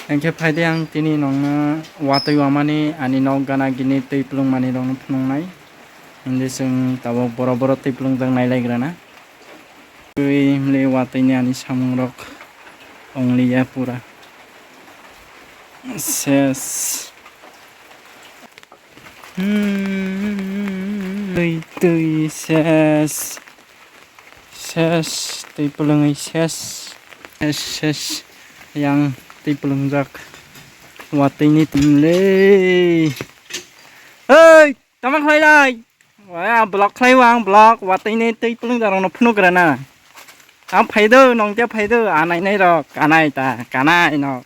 Engke faide ang tini nongna watui wamani ani nog gana gini tui pelung mani dong phunungnai indi sing tabo boro tui pelung jang nailaigrana tui mle watui ni ani samung rok ongli ya pura ses tui ses tui pelung ses yang tui pelung jak watui ni timle ơi tao mắc lại wow block khai wang block watui ni tui pelung jak nó phunu grana ang phải đâu nong tiếp phải đâu à này rồi cả này nó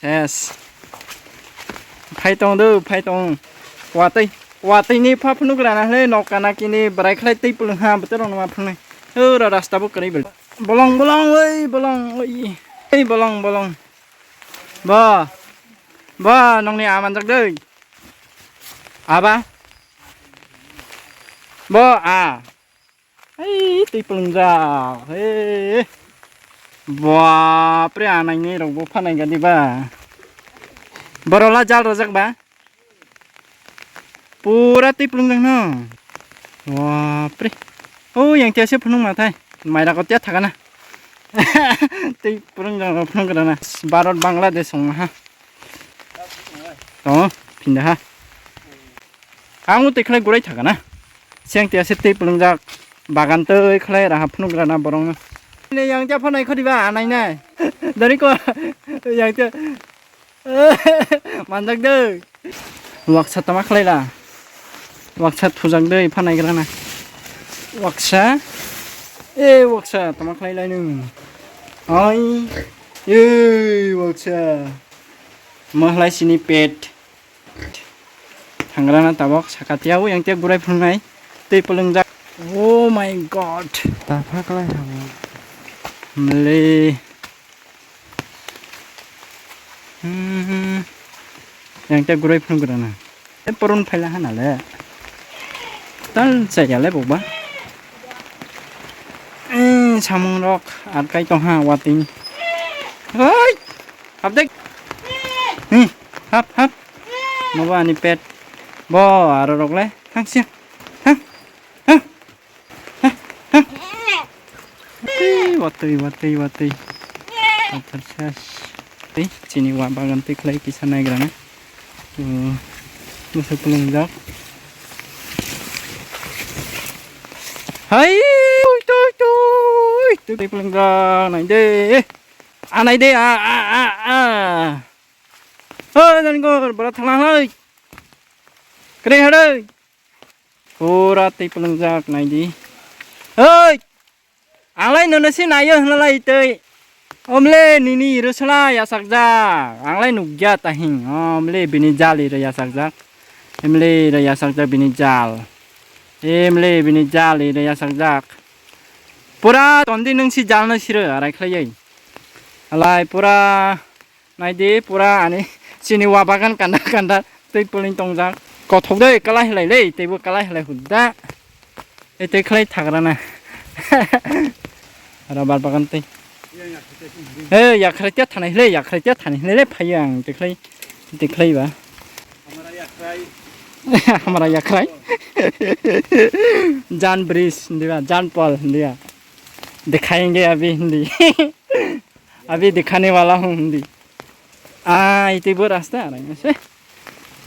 yes phải tông đâu phải tông watui ni pha phunu grana le nó cả này kini berai khai tui pelung ha betul nó mà phunu rồi rasta bu kari bolong ơi bolong ba nong ni aman jak deui apa bo ai tui pelung jak wah pre anai ni rok bo phanai ga diba borola jal rojak ba pura tui pelung jak no wah pre oh yang tia se phunung ma thai maira ko tia thakana tui pelung jak phunung grana Bharat Bangladesh song ha pindah ha ang tui khlai gurai thakana siang tia se tui pelung jak bagan tui khlai ra phunung grana borong ne yang tia phanai khodi ba anai na dari ko yang tia manjak deui waksa tama khlai la waksa thujak deui phanai grana waksa waksa tama khlai lai nu ai waksa mahlai sini pet Tangrana tabok sakatiau yang tiap gurai phunai tui pelung jak oh my god tapak lai habo mele yang tiap gurai phung grana porun phaila hanale tal saya le boba samung rok atkai tong ha wating hoi hap dek hap maba ni pet bo aro rok le hang sia watui atas sini wa bagan tui khlai kisa nai grana musuh pelung jak hai tui pelung jak nai de anai de dan gor berat thang lai kre hadai pura tui pelung jak nai di ơi anglai nuna si nayo hnalai tei omle nini rusla ya sakja anglai nugya tahing omle bini jali ra ya sakja emle ra ya sakja bini jal emle bini jali ra ya sakja pura tondi nung si jal na sire arai khlai alai pura naidi pura ani sini wa bagan kanda tei puling tongjak kothok dei kalai lai le tei bu kalai lai hudda ete khlai thagrana Rabar bagan tei yakrai tia thanai le phayang teklai ba हमारा yakrai जान bridge दिया जान पल दिया दिखाएंगे अभी हिंदी अभी दिखाने वाला हूँ हिंदी इतने वो रास्ता आ रहा है से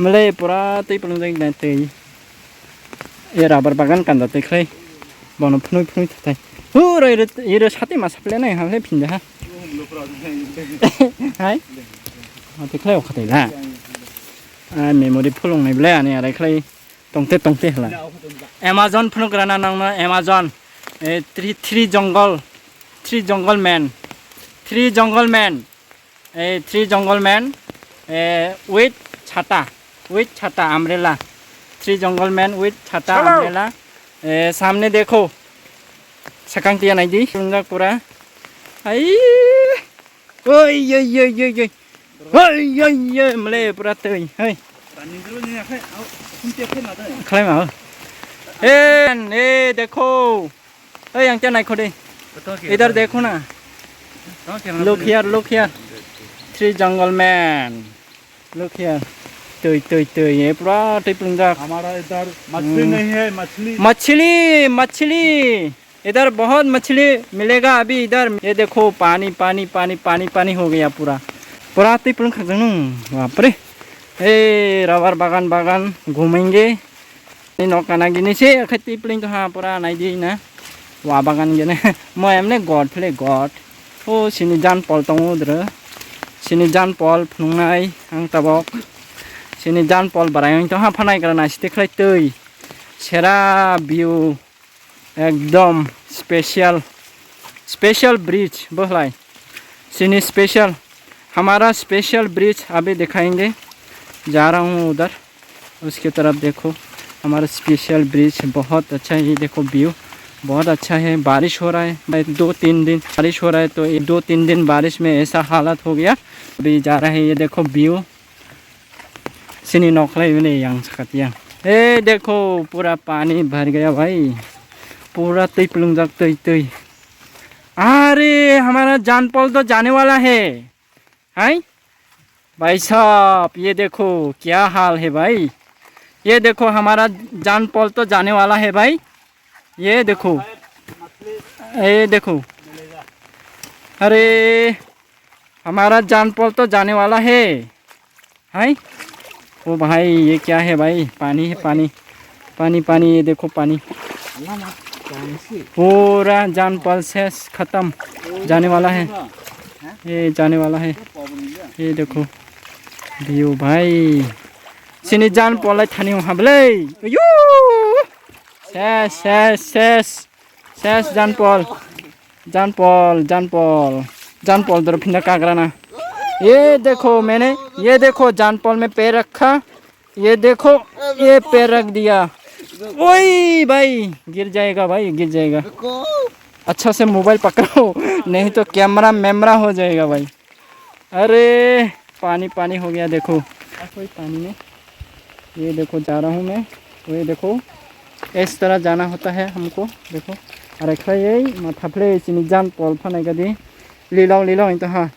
मले पूरा तई पलंग देते ये रबर बागान कंदा तेखले बनो फुनुई थाय ये साथै मा साप्ले नै हाले फिनजा हा हाय तेखले अखतैला मेमोरी फुलंनाय ब्ले आने आरै खलै तंते हला Amazon फुनुग्राना नांना Amazon 3 jungle man with छाता umbrella 3 jungle man with छाता umbrella सामने देखो सकंतिया नहीं दी सुंदर पूरा ओय मले पूरा तई हे खाई मा ए देखो yang क्या नहीं खोदे इधर देखो ना look here three jungle man look here तुई तुई तुई ये पूरा टिपलंजाक हमारा इधर मछली नहीं है मछली मछली मछली इधर बहुत मछली मिलेगा अभी इधर ये देखो पानी पानी पानी पानी पानी हो गया पूरा पूरा टिपलंग खजनू बाप रे ए रबर बागान बागान घूमेंगे नौकाना गिनी से टिपलिंग तो हाँ पूरा नहीं दी ना वा बागान गिने मैं हमने गॉड प्ले गॉड ओ सिनी जान पॉल तो उधर सिनी जान पॉल फुंगनाय आं तबक सिनी जान पॉल बराय तो हाँ फनाय करना सिथिख्लाय तै सेरा व्यू एकदम स्पेशल ब्रिज बहलाय सिनी स्पेशल हमारा स्पेशल ब्रिज अभी दिखाएंगे जा रहा हूँ उधर उसकी तरफ देखो हमारा स्पेशल ब्रिज बहुत अच्छा है ये देखो व्यू बहुत अच्छा है बारिश हो रहा है 2-3 दिन बारिश हो रहा है तो 2-3 दिन बारिश में ऐसा हालत हो गया अभी जा रहा है ये देखो व्यू सिनी नौखलाई में yang सकतिया ए देखो पूरा पानी भर गया भाई पूरा टिपलुंजाक तै तै अरे हमारा जानपॉल तो जाने वाला है भाई साहब ये देखो क्या हाल है भाई ये देखो हमारा जानपॉल तो जाने वाला है भाई ये देखो अरे हमारा जानपॉल तो जाने वाला है ओ भाई ये क्या है भाई पानी है पानी पानी पानी ये देखो पानी पूरा जानपॉल से खत्म जाने वाला है ये जाने वाला है ये देखो व्यू भाई सिनी जानपॉल थानी हाबले यो शेष जानपॉल दर फिंदा कागराना ये देखो जानपॉल में पैर रखा ये देखो ये पैर रख दिया ओए भाई गिर जाएगा अच्छा से मोबाइल पकड़ो नहीं तो कैमरा मेमरा हो जाएगा भाई अरे पानी पानी हो गया देखो कोई पानी में ये देखो जा रहा हूँ मैं ये देखो इस तरह जाना होता है हमको देखो अरे खाई माथाफ्ले सिनी जानपॉल फनाय गदी लीलाव तो हाँ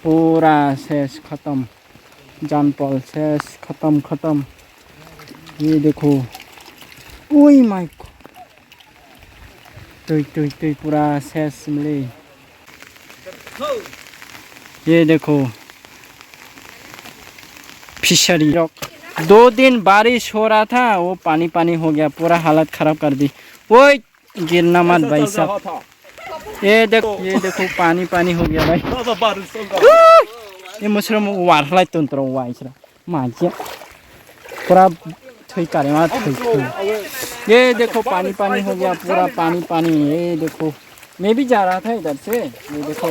पूरा शेष खत्म जानपॉल शेष खत्म ये देखो ओए माय तुई पूरा शेष मिले ये देखो फिशरी 2 दिन बारिश हो रहा था वो पानी पानी हो गया पूरा हालत खराब कर दी वो गिरना मत भाई साहब ये देखो पानी पानी हो गया भाई ये मुसरम वारलाय तंत्र वाइसरा माजिया पूरा थई करे मा थई ये देखो पानी पानी हो गया पूरा पानी ये देखो मैं भी जा रहा था इधर से ये देखो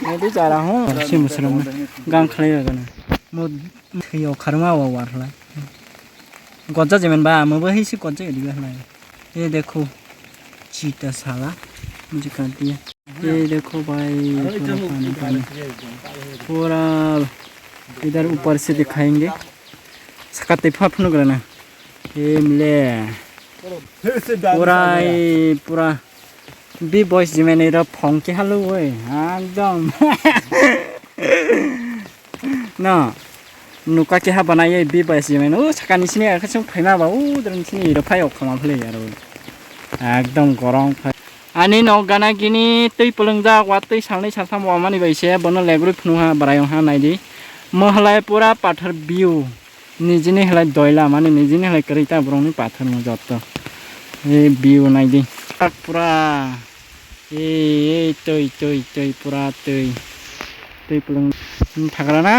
मैं भी जा रहा हूँ से मुसरम गांग खले गना मो थैयाव खारमा वारलाय गज्जा जेमन बा मबो हिसि गज्जा इदिगा ये देखो चीता साला मुझे कर दिया ये देखो भाई पूरा पानी पूरा इधर ऊपर से दिखाएंगे सकते फाफनु करना ये मिले पूरा बी बॉयज जी मैंने रा फंके हालो ओए एकदम ना नुका के हा बनाये बी बॉयज जी मैंने ओ सकानि सिने आखासों फैमा बा ओ दरनसिनि रफायाव खामा फले यार एकदम गरम ani no gana gini tui pulungja watui salnai salsam wamani baise bono legrui phnuha barayo ha naidi mohlai pura pathar view nijini helai doila mane nijini helai karita brongni pathar no jotto e view naidi pura e tui pura tui pulung thagrana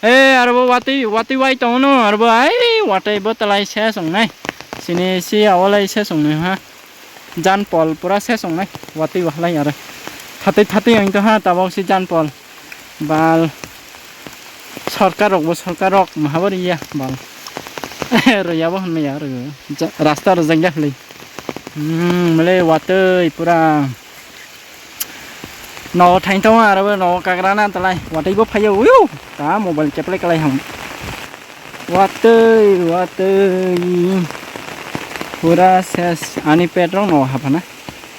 e arbo watui wai tono arbo ai watai botalai se songnai sini si awalai se songnai ha जानपॉल पूरा से संगनाय वाती वाहलाय आरो थाते आं तो हा ताबावसि जानपॉल बाल सरकार महाबरिया बाल रयाबो हनमै आरो रास्ता रजंगा हलै मले वातै पूरा न थाइतो आरो न काग्राना तलाय वातैबो फायो उयो ता मोबाइल केप्ले कलाय हम वातै पूरा शेष आनी पेट्रोल न हाफाना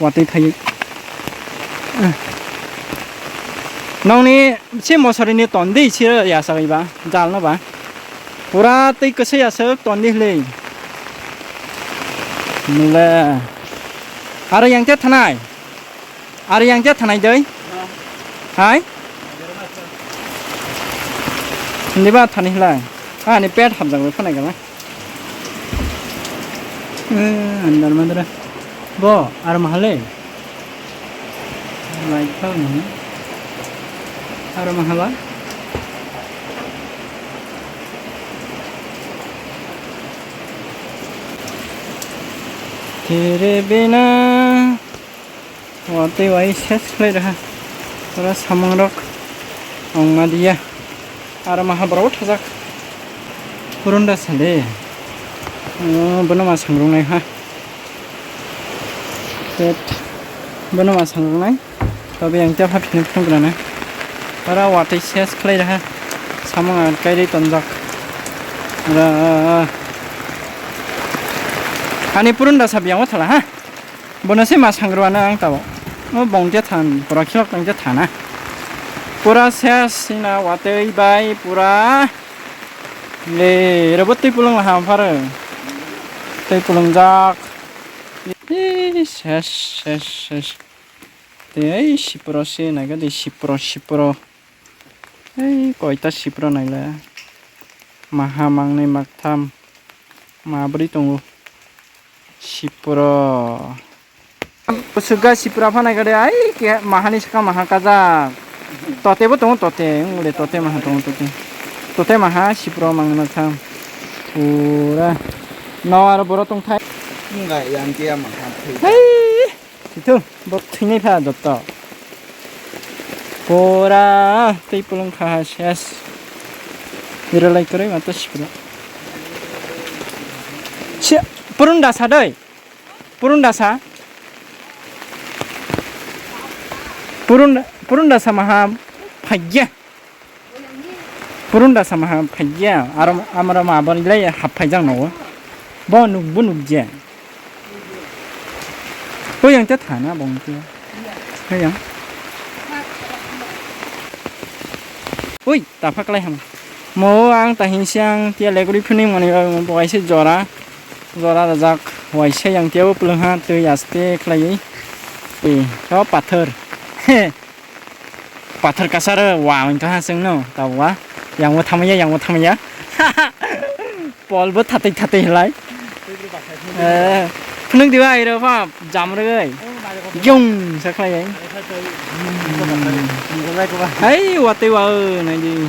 वातै थायो nongni si mosori ni tondi chira ya sagai ba jal no ba pura tei kese ya se tondi le nila ara yang te thanai ara yang te thanai dei hai ni ba thani la ni pet hab jang phanai ga andar mandra bo ar mahale like phone ni ar mahala तेरे बिना वाते Y शेष ले रहा थोड़ा सामंग रख अंगमा दिया are महाबराव थाजाक पुरुंदा साले बनमा सांग्रंनाय हा पेट बनमा सांग्रंनाय तबे आं त्या फाफिनो फुंग्राना बारा वाते शेष ले रहा सामंगा गायदे तनजाक रा Ani purun dah sabi yang watalah ha, bonusnya masang ruana ang tahu, bong dia tan, pura kilok ang dia tanah, pura ses ina watai bay pura, le rebut ti pulang lah hampar, ti pulang jak, ses, ti sipro sih naga di sipro, kau itu sipro naga, mahamang ni maktam, mabri tunggu. Sipro suga sipra phana gade ai ke mahani saka mahakaja tote bo tong tote ngule tote maha tong tote maha sipro mangna tham pura nawar boro tong thai ngai yang kia mà hei itu bo thini pha jotta pura tei pulung kha ses iralai kore mata sipra Purun dasa doi, purun dasa maha phajya, purun dasa maha phajya, amara mabar ilai hap phajang nawa, bunuk je, oh yang te thana bong tu, yang, oi tapak lai ham, mau ang tahin siang tiada lekuri puning mani bawa isi jora. Zora rajak waise yang tiaw pulang ha tu yaste klai so pathar pathar kasar wa min ka sing no tawa yang thamaya pol bo thate lai phunung diwa iro pa jam re yung sa klai ai wa te wa nai di